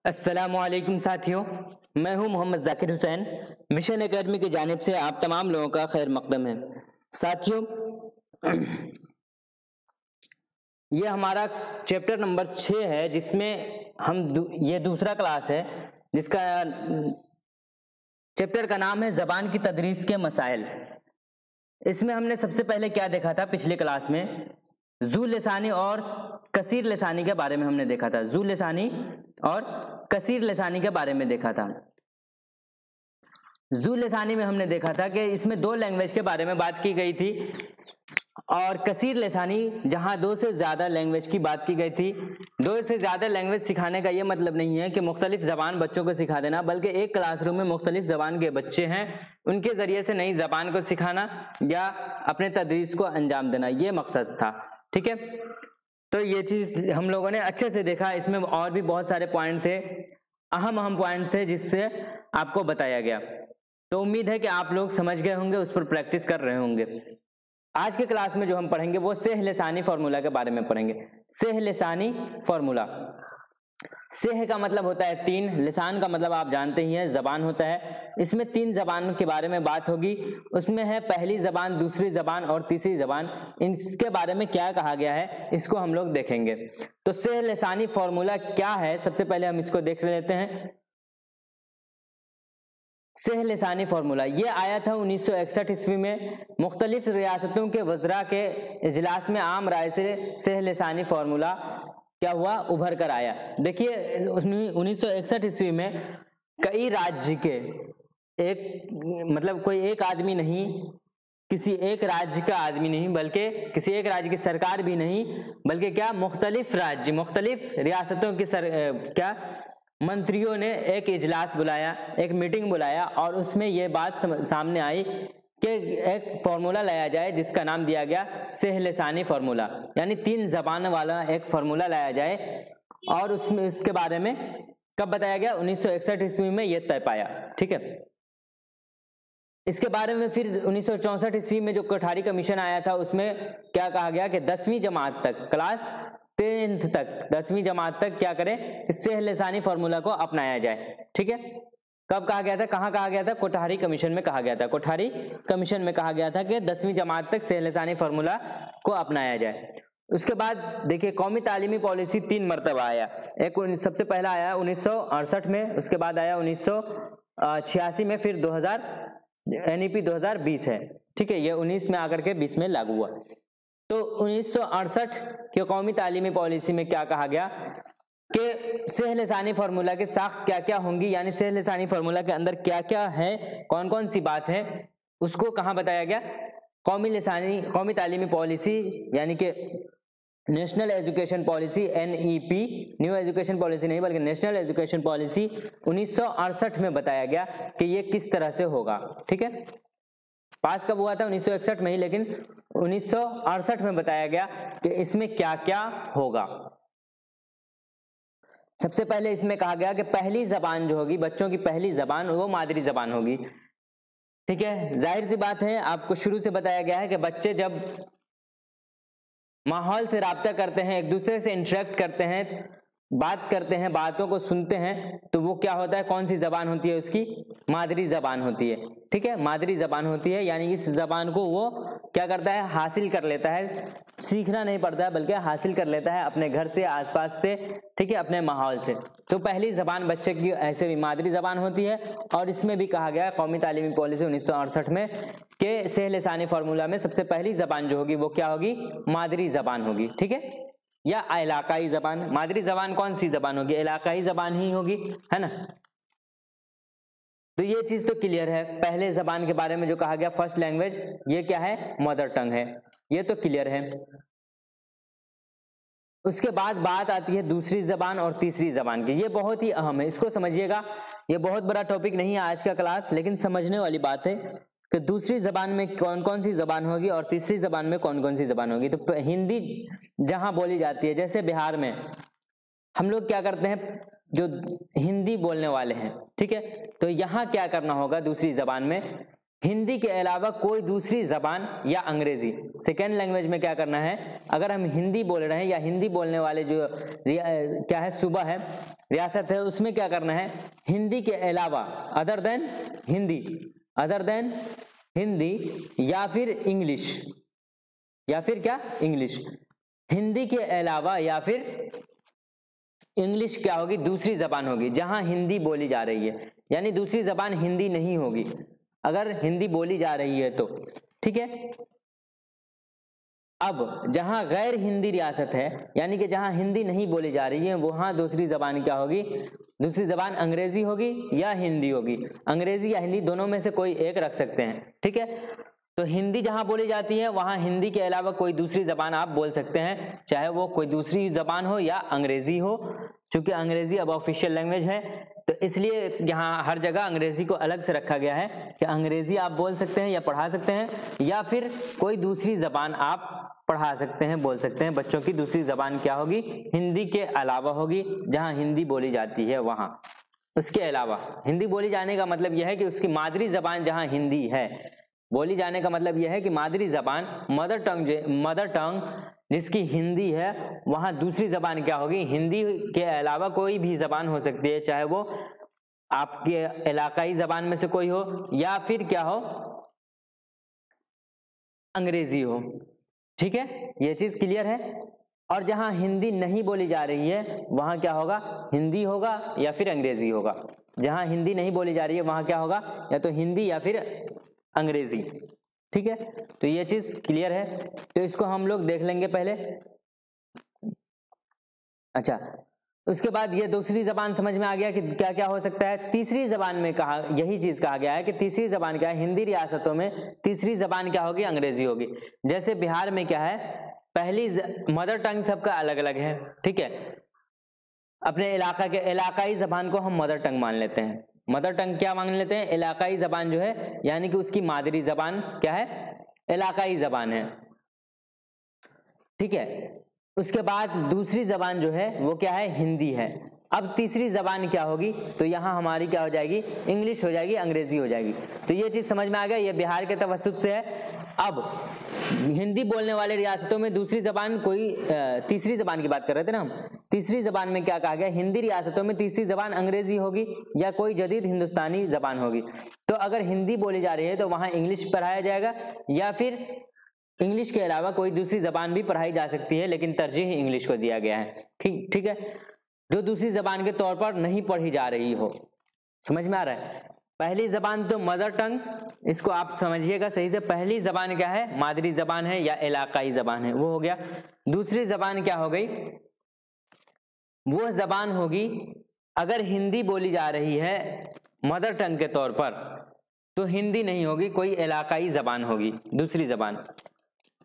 अस्सलामुअलैकुम साथियों, मैं हूं मोहम्मद जाकिर हुसैन। मिशन एकेडमी की जानिब से आप तमाम लोगों का खैर मकदम है। साथियों, ये हमारा चैप्टर नंबर 6 है, जिसमें हम ये दूसरा क्लास है, जिसका चैप्टर का नाम है ज़बान की तदरीस के मसाइल। इसमें हमने सबसे पहले क्या देखा था पिछले क्लास में, ज़ू लिसानी और कसीर लिसानी के बारे में हमने देखा था। ज़ू लिसानी और कसीर लिसानी के बारे में देखा था। ज़ू लिसानी में हमने देखा था कि इसमें 2 लैंग्वेज के बारे में बात की गई थी, और कसीर लिसानी जहां 2 से ज़्यादा लैंग्वेज की बात की गई थी। 2 से ज़्यादा लैंग्वेज सिखाने का ये मतलब नहीं है कि मुख्तलिफ ज़बान बच्चों को सिखा देना, बल्कि एक क्लासरूम में मुख्तलिफ ज़बान के बच्चे हैं, उनके ज़रिए से नई ज़बान को सिखाना या अपने तदरीस को अंजाम देना, ये मकसद था। ठीक है, तो ये चीज़ हम लोगों ने अच्छे से देखा। इसमें और भी बहुत सारे पॉइंट थे, अहम पॉइंट थे, जिससे आपको बताया गया। तो उम्मीद है कि आप लोग समझ गए होंगे, उस पर प्रैक्टिस कर रहे होंगे। आज के क्लास में जो हम पढ़ेंगे वो सेह लिसानी फार्मूला के बारे में पढ़ेंगे। सेह लिसानी फार्मूला। सेह का मतलब होता है 3, लिसान का मतलब आप जानते ही हैं ज़बान होता है। इसमें 3 ज़बान के बारे में बात होगी। उसमें है पहली ज़बान, दूसरी ज़बान और तीसरी ज़बान। इसके बारे में क्या कहा गया है इसको हम लोग देखेंगे। तो सेह लिसानी फार्मूला क्या है, सबसे पहले हम इसको देख लेते हैं। सेह लिसानी फार्मूला ये आया था 1961 ईस्वी में। मुख्तलिफ रियासतों के वज़रा के इजलास में आम राय से सेह लिसानी फार्मूला क्या हुआ, उभर कर आया। देखिए 1961 ईस्वी में कई राज्य के कोई एक आदमी नहीं, किसी एक राज्य का आदमी नहीं, बल्कि किसी एक राज्य की सरकार भी नहीं, बल्कि क्या मुख्तलिफ राज्य, मुख्तलिफ रियासतों की मंत्रियों ने एक इजलास बुलाया, एक मीटिंग बुलाया, और उसमें यह बात सामने आई कि एक फार्मूला लाया जाए जिसका नाम दिया गया सेह लिसानी फार्मूला, यानी 3 ज़बान वाला एक फार्मूला लाया जाए। और उसमें इसके बारे में कब बताया गया, 1961 ईस्वी में यह तय पाया। ठीक है, इसके बारे में फिर 1964 ईस्वी में जो कोठारी कमीशन आया था, उसमें क्या कहा गया कि 10वीं जमात तक, क्लास 10th तक, 10वीं जमात तक क्या करें, सेह लिसानी फार्मूला को अपनाया जाए। ठीक है, कब कहा गया था, कहाँ कहा गया था, कोठारी कमीशन में कहा गया था। कोठारी कमीशन में कहा गया था कि 10वीं जमात तक सेह लिसानी फार्मूला को अपनाया जाए। उसके बाद देखिए कौमी तालीमी पॉलिसी 3 मरतबा आया। एक सबसे पहला आया 1968 में, उसके बाद आया 1986 में, फिर 2000 NEP 2020 है। ठीक है, ये 19 में आकर के 20 में लागू हुआ। तो 1968 के कौमी तालीमी पॉलिसी में क्या कहा गया कि सेह लिसानी फार्मूला की साख्त क्या क्या होंगी, यानी सेह लिसानी फार्मूला के अंदर क्या क्या है, कौन कौन सी बात है, उसको कहाँ बताया गया, कौमी तालीमी पॉलिसी, यानी कि national education policy, NEP, new education policy नहीं बल्कि नेशनल एजुकेशन पॉलिसी 1968 में बताया गया कि ये किस तरह से होगा। ठीक है, पास कब हुआ था, 1961 में ही, लेकिन 1968 में बताया गया कि इसमें क्या क्या होगा। सबसे पहले इसमें कहा गया कि पहली जबान जो होगी, बच्चों की पहली जबान, वो मादरी जबान होगी। ठीक है, जाहिर सी बात है, आपको शुरू से बताया गया है कि बच्चे जब माहौल से राब्ता करते हैं, एक दूसरे से इंटरेक्ट करते हैं, बात करते हैं, बातों को सुनते हैं, तो वो क्या होता है, कौन सी जबान होती है उसकी, मादरी जबान होती है। ठीक है, मादरी जबान होती है, यानी इस जबान को वो क्या करता है, हासिल कर लेता है, सीखना नहीं पड़ता है बल्कि हासिल कर लेता है अपने घर से, आसपास से, ठीक है, अपने माहौल से। तो पहली जबान बच्चे की ऐसे भी मादरी जबान होती है। और इसमें भी कहा गया कौमी तालीमी पॉलिसी 1968 में कि सेह लिसानी फार्मूला में सबसे पहली जबान जो होगी वो क्या होगी, मादरी जबान होगी। ठीक है, या इलाकाई जबान। मादरी जबान कौन सी जबान होगी, इलाकाई जबान ही होगी, है ना। तो ये चीज तो क्लियर है। पहले जबान के बारे में जो कहा गया, फर्स्ट लैंग्वेज, ये क्या है, मदर टंग है, ये तो क्लियर है। उसके बाद बात आती है दूसरी जबान और तीसरी जबान की। ये बहुत ही अहम है, इसको समझिएगा। ये बहुत बड़ा टॉपिक नहीं है आज का क्लास, लेकिन समझने वाली बात है कि दूसरी जबान में कौन कौन सी जबान होगी और तीसरी जबान में कौन कौन सी जबान होगी। तो हिंदी जहां बोली जाती है, जैसे बिहार में हम लोग क्या करते हैं, जो हिंदी बोलने वाले हैं, ठीक है, तो यहाँ क्या करना होगा दूसरी जबान में, हिंदी के अलावा कोई दूसरी जबान या अंग्रेजी। सेकेंड लैंग्वेज में क्या करना है, अगर हम हिंदी बोल रहे हैं या हिंदी बोलने वाले जो क्या है सूबा है, रियासत है, उसमें क्या करना है, हिंदी के अलावा अदर देन हिंदी या फिर इंग्लिश, या फिर क्या, इंग्लिश। हिंदी के अलावा या फिर इंग्लिश क्या होगी, दूसरी जबान होगी जहां हिंदी बोली जा रही है, यानी दूसरी जबान हिंदी नहीं होगी अगर हिंदी बोली जा रही है तो, ठीक है। अब जहां गैर हिंदी रियासत है, यानी कि जहां हिंदी नहीं बोली जा रही है, वहां दूसरी जबान क्या होगी, दूसरी जबान अंग्रेजी होगी या हिंदी होगी। अंग्रेजी या हिंदी दोनों में से कोई एक रख सकते हैं, ठीक है। तो हिंदी जहां बोली जाती है वहां हिंदी के अलावा कोई दूसरी जबान आप बोल सकते हैं, चाहे वो कोई दूसरी जबान हो या अंग्रेजी हो। चूंकि अंग्रेजी अब ऑफिशियल लैंग्वेज है तो इसलिए यहाँ हर जगह अंग्रेजी को अलग से रखा गया है कि अंग्रेजी आप बोल सकते हैं या पढ़ा सकते हैं, या फिर कोई दूसरी जबान आप पढ़ा सकते हैं, बोल सकते हैं। बच्चों की दूसरी जबान क्या होगी, हिंदी के अलावा होगी, जहां हिंदी बोली जाती है वहां। उसके अलावा हिंदी बोली जाने का मतलब यह है कि उसकी मादरी जबान जहां हिंदी है, बोली जाने का मतलब यह है कि मादरी जबान, मदर टंग जिसकी हिंदी है, वहां दूसरी जबान क्या होगी, हिंदी के अलावा कोई भी जबान हो सकती है, चाहे वो आपके इलाकाई जबान में से कोई हो या फिर क्या हो, अंग्रेजी हो, ठीक है। ये चीज क्लियर है। और जहां हिंदी नहीं बोली जा रही है वहां क्या होगा, हिंदी होगा या फिर अंग्रेजी होगा। जहां हिंदी नहीं बोली जा रही है वहां क्या होगा, या तो हिंदी या फिर अंग्रेजी, ठीक है। तो ये चीज क्लियर है, तो इसको हम लोग देख लेंगे पहले। अच्छा, उसके बाद ये दूसरी जबान समझ में आ गया कि क्या क्या हो सकता है। तीसरी जबान में कहा, यही चीज कहा गया है कि तीसरी जबान क्या है, हिंदी रियासतों में तीसरी जबान क्या होगी, अंग्रेजी होगी। जैसे बिहार में क्या है, पहली मदर टंग सबका अलग अलग है, ठीक है। अपने इलाका के इलाकाई जबान को हम मदर टंग मान लेते हैं। मदर टंग क्या मान लेते हैं, इलाकाई जबान जो है, यानी कि उसकी मादरी जबान क्या है, इलाकाई जबान है, ठीक है। उसके बाद दूसरी जबान जो है वो क्या है, हिंदी है। अब तीसरी जबान क्या होगी, तो यहाँ हमारी क्या हो जाएगी, इंग्लिश हो जाएगी, अंग्रेजी हो जाएगी। तो ये चीज समझ में आ गया, ये बिहार के तवस्सुत से है। अब हिंदी बोलने वाले रियासतों में दूसरी जबान कोई तीसरी जबान की बात कर रहे थे ना हम, तीसरी जबान में क्या कहा गया, हिंदी रियासतों में तीसरी जबान अंग्रेजी होगी या कोई जदीद हिंदुस्तानी जबान होगी। तो अगर हिंदी बोली जा रही है तो वहां इंग्लिश पढ़ाया जाएगा, या फिर इंग्लिश के अलावा कोई दूसरी जबान भी पढ़ाई जा सकती है, लेकिन तरजीह इंग्लिश को दिया गया है, ठीक है, जो दूसरी जबान के तौर पर नहीं पढ़ी जा रही हो। समझ में आ रहा है। पहली जबान तो मदर टंग, इसको आप समझिएगा सही से। पहली जबान क्या है, मादरी जबान है या इलाकाई जबान है, वो हो गया। दूसरी जबान क्या हो गई, वो जबान होगी अगर हिंदी बोली जा रही है मदर टंग के तौर पर, तो हिंदी नहीं होगी, कोई इलाकाई जबान होगी दूसरी जबान।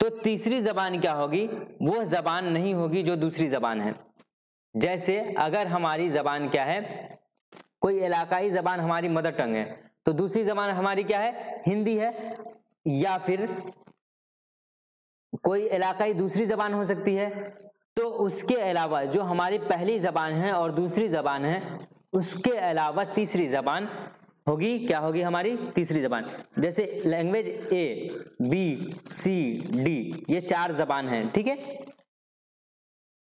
तो तीसरी जबान क्या होगी, वो जबान नहीं होगी जो दूसरी जबान है। जैसे अगर हमारी जबान क्या है, कोई इलाकाई जबान हमारी मदर टंग है, तो दूसरी जबान हमारी क्या है, हिंदी है, या फिर कोई इलाकाई दूसरी जबान हो सकती है। तो उसके अलावा जो हमारी पहली जबान है और दूसरी जबान है, उसके अलावा तीसरी जबान होगी, क्या होगी हमारी तीसरी जबान। जैसे लैंग्वेज ए, बी, सी, डी, ये 4 जबान हैं, ठीक है।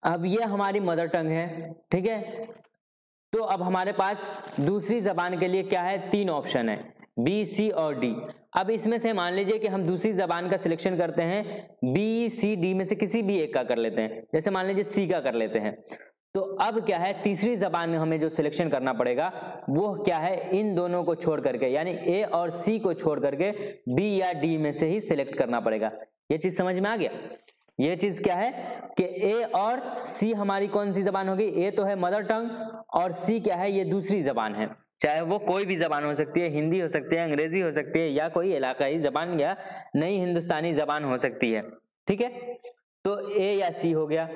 अब ये हमारी मदर टंग है, ठीक है। तो अब हमारे पास दूसरी जबान के लिए क्या है, 3 ऑप्शन है, बी, सी और डी। अब इसमें से मान लीजिए कि हम दूसरी जबान का सिलेक्शन करते हैं, बी, सी, डी में से किसी भी एक का कर लेते हैं। जैसे मान लीजिए सी का कर लेते हैं। तो अब क्या है, तीसरी जबान में हमें जो सिलेक्शन करना पड़ेगा वो क्या है, इन दोनों को छोड़ करके, यानी ए और सी को छोड़ करके बी या डी में से ही सिलेक्ट करना पड़ेगा। ये चीज समझ में आ गया। ये चीज क्या है कि ए और सी हमारी कौन सी जबान होगी, ए तो है मदर टंग और सी क्या है, ये दूसरी जबान है। चाहे वो कोई भी जबान हो सकती है, हिंदी हो सकती है, अंग्रेजी हो सकती है, या कोई इलाकाई जबान या नई हिंदुस्तानी जबान हो सकती है, ठीक है। तो ए या सी हो गया,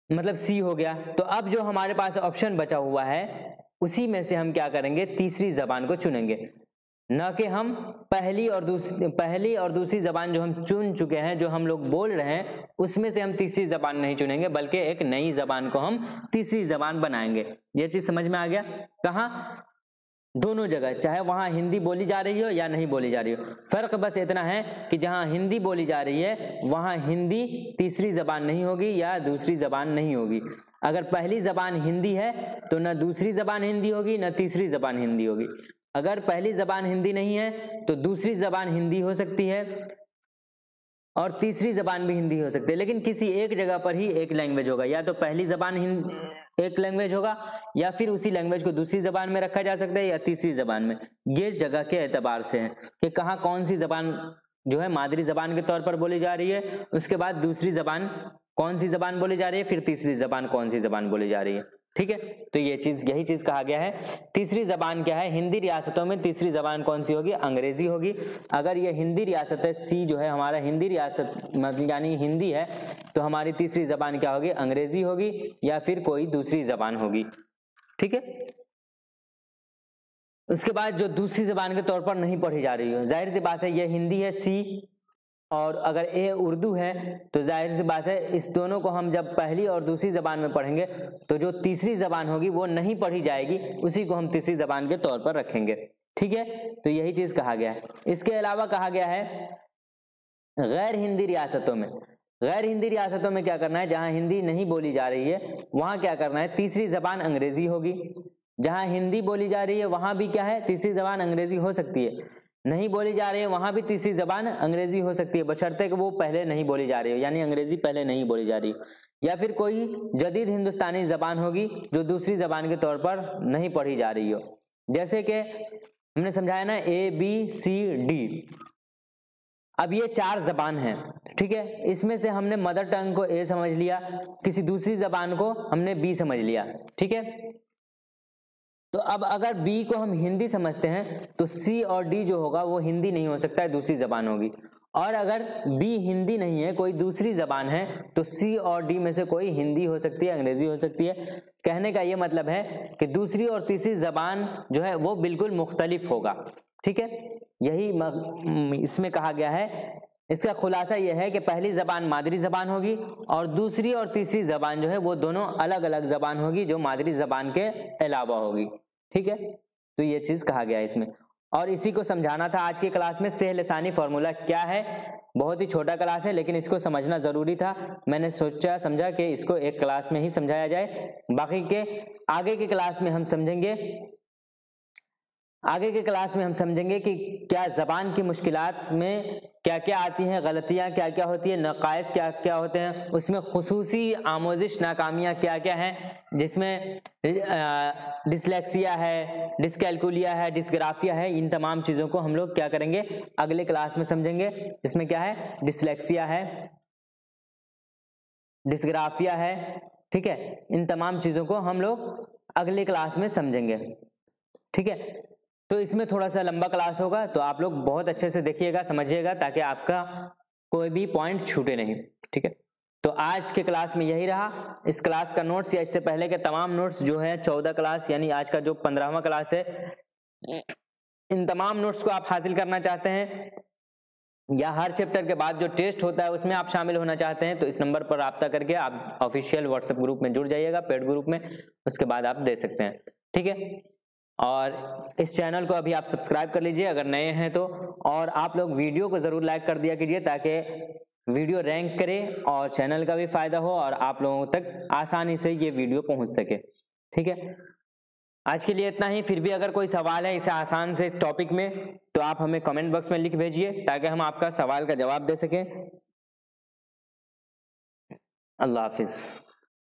मतलब सी हो गया। तो अब जो हमारे पास ऑप्शन बचा हुआ है उसी में से हम क्या करेंगे, तीसरी जबान को चुनेंगे, न कि हम पहली और दूसरी जबान जो हम चुन चुके हैं, जो हम लोग बोल रहे हैं, उसमें से हम तीसरी जबान नहीं चुनेंगे, बल्कि एक नई जबान को हम तीसरी जबान बनाएंगे। ये चीज समझ में आ गया। कहाँ, दोनों जगह, चाहे वहाँ हिंदी बोली जा रही हो या नहीं बोली जा रही हो। फर्क बस इतना है कि जहाँ हिंदी बोली जा रही है वहाँ हिंदी तीसरी जबान नहीं होगी या दूसरी जबान नहीं होगी। अगर पहली जबान हिंदी है तो न दूसरी जबान हिंदी होगी न तीसरी जबान हिंदी होगी। अगर पहली जबान हिंदी नहीं है तो दूसरी जबान हिंदी हो सकती है और तीसरी जबान भी हिंदी हो सकती है, लेकिन किसी एक जगह पर ही एक लैंग्वेज होगा। या तो पहली जबान एक लैंग्वेज होगा या फिर उसी लैंग्वेज को दूसरी जबान में रखा जा सकता है या तीसरी जबान में। ये जगह के एतबार से है कि कहाँ कौन सी जबान जो है मादरी जबान के तौर पर बोली जा रही है, उसके बाद दूसरी जबान कौन सी जबान बोली जा रही है, फिर तीसरी जबान कौन सी जबान बोली जा रही है। ठीक है, तो यही चीज कहा गया है। तीसरी जबान क्या है, हिंदी रियासतों में तीसरी जबान कौन सी होगी, अंग्रेजी होगी। अगर ये हिंदी रियासत है, सी जो है हमारा हिंदी रियासत मतलब यानी हिंदी है, तो हमारी तीसरी जबान क्या होगी, अंग्रेजी होगी या फिर कोई दूसरी जबान होगी। ठीक है, उसके बाद जो दूसरी जबान के तौर पर नहीं पढ़ी जा रही हो, जाहिर सी बात है ये हिंदी है सी, और अगर ए उर्दू है तो जाहिर सी बात है इस दोनों को हम जब पहली और दूसरी जबान में पढ़ेंगे तो जो तीसरी जबान होगी वो नहीं पढ़ी जाएगी, उसी को हम तीसरी जबान के तौर पर रखेंगे। ठीक है, तो यही चीज कहा गया है। इसके अलावा कहा गया है गैर हिंदी रियासतों में, गैर हिंदी रियासतों में क्या करना है, जहां हिंदी नहीं बोली जा रही है वहां क्या करना है, तीसरी जबान अंग्रेजी होगी। जहां हिंदी बोली जा रही है वहां भी क्या है, तीसरी जबान अंग्रेजी हो सकती है। नहीं बोली जा रही है वहां भी तीसरी जबान अंग्रेजी हो सकती है, बशर्ते कि वो पहले नहीं बोली जा रही हो, यानी अंग्रेजी पहले नहीं बोली जा रही हो। या फिर कोई जदीद हिंदुस्तानी जबान होगी जो दूसरी जबान के तौर पर नहीं पढ़ी जा रही हो। जैसे कि हमने समझाया ना ABCD, अब ये 4 जबान हैं। ठीक है, इसमें से हमने मदर टंग को A समझ लिया, किसी दूसरी जबान को हमने B समझ लिया। ठीक है, तो अब अगर B को हम हिंदी समझते हैं तो C और D जो होगा वो हिंदी नहीं हो सकता है, दूसरी जबान होगी। और अगर B हिंदी नहीं है, कोई दूसरी जबान है, तो C और D में से कोई हिंदी हो सकती है, अंग्रेजी हो सकती है। कहने का ये मतलब है कि दूसरी और तीसरी जबान जो है वो बिल्कुल मुख्तलिफ होगा। ठीक है, यही इसमें कहा गया है। इसका खुलासा यह है कि पहली जबान मादरी जबान होगी और दूसरी और तीसरी जबान जो है वो दोनों अलग अलग जबान होगी जो मादरी जबान के अलावा होगी। ठीक है, तो ये चीज कहा गया है इसमें, और इसी को समझाना था आज की क्लास में। सेह लिसानी फॉर्मूला क्या है, बहुत ही छोटा क्लास है लेकिन इसको समझना जरूरी था। मैंने समझा कि इसको एक क्लास में ही समझाया जाए। बाकी के आगे की क्लास में हम समझेंगे, आगे के क्लास में हम समझेंगे कि क्या जबान की मुश्किलात में क्या क्या आती हैं, गलतियां क्या क्या होती है, नकाइस क्या क्या होते हैं, उसमें खुसूसी आमोदिश नाकामियां क्या क्या हैं, जिसमें डिसलेक्सिया है, डिसकैलकुलिया है, डिस्ग्राफिया है। इन तमाम चीज़ों को हम लोग क्या करेंगे, अगले क्लास में समझेंगे। इसमें क्या है, डिसलेक्सिया है, डिस्ग्राफिया है। ठीक है, इन तमाम चीज़ों को हम लोग अगले क्लास में समझेंगे। ठीक है, तो इसमें थोड़ा सा लंबा क्लास होगा, तो आप लोग बहुत अच्छे से देखिएगा, समझिएगा, ताकि आपका कोई भी पॉइंट छूटे नहीं। ठीक है, तो आज के क्लास में यही रहा। इस क्लास का नोट्स या इससे पहले के तमाम नोट्स जो है 14 क्लास यानी आज का जो 15वां क्लास है, इन तमाम नोट्स को आप हासिल करना चाहते हैं या हर चैप्टर के बाद जो टेस्ट होता है उसमें आप शामिल होना चाहते हैं, तो इस नंबर पर रब्ता करके आप ऑफिशियल व्हाट्सएप ग्रुप में जुड़ जाइएगा, पेड ग्रुप में, उसके बाद आप दे सकते हैं। ठीक है, और इस चैनल को अभी आप सब्सक्राइब कर लीजिए अगर नए हैं तो, और आप लोग वीडियो को ज़रूर लाइक कर दिया कीजिए ताकि वीडियो रैंक करे और चैनल का भी फायदा हो और आप लोगों तक आसानी से ये वीडियो पहुंच सके। ठीक है, आज के लिए इतना ही। फिर भी अगर कोई सवाल है इस आसान से टॉपिक में तो आप हमें कमेंट बॉक्स में लिख भेजिए ताकि हम आपका सवाल का जवाब दे सकें। अल्लाह हाफिज़।